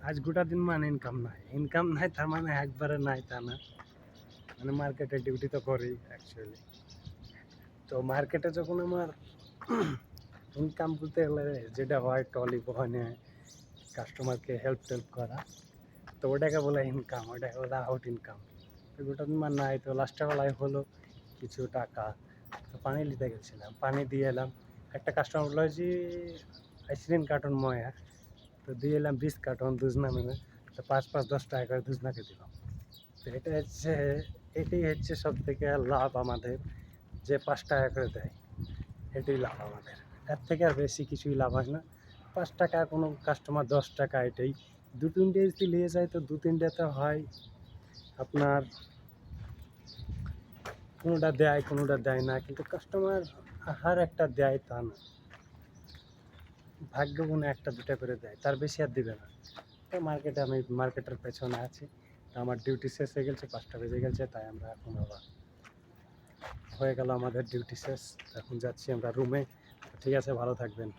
আজ গোটা দিন মানে ইনকাম নাই তার মানে একবারে নাই তা না, মানে মার্কেটে ডিউটি তো করি অ্যাকচুয়ালি। তো মার্কেটে যখন আমার ইনকাম করতে গেলে যেটা হয় টলি বহনে কাস্টমারকে হেল্প করা, তো ওটাকে বলে ইনকাম, ওটাকে বলে আউট ইনকাম। তো গোটা দিন মানে নাই, তো লাস্টে বেলায় হলো কিছু টাকা। তো পানি নিতে গেছিলাম, পানি দিয়ে এলাম, একটা কাস্টমার বললো যে 20 কার্টন ময়া, তো দিয়ে এলাম 20 কার্টন দুজনা মিলে, তো 5-5-10 টাকা করে দুজনাকে দিলাম। তো এটাই হচ্ছে সব থেকে লাভ আমাদের, যে 5 টাকা করে দেয়, এটাই লাভ আমাদের। এর থেকে আর বেশি কিছুই লাভ হয় না। 5 টাকা কোনো কাস্টমার 10 টাকা, এটাই 2-3টে যদি নিয়ে যায় তো 2-3টেতে হয় আপনার কোনোটা দেয় কোনোটা দেয় না, কিন্তু কাস্টমার হার একটা দেয় তা না, ভাগ্য গুণে 1-2টা করে দেয়, তার বেশি আর দিবে না। তো আমি মার্কেটের পেছনে আছি, তো আমার ডিউটি শেষ হয়ে গেছে, 5টা বেজে গেছে, তাই আমরা এখন আবার হয়ে গেল আমাদের ডিউটি শেষ, এখন যাচ্ছি আমরা রুমে। ঠিক আছে, ভালো থাকবেন।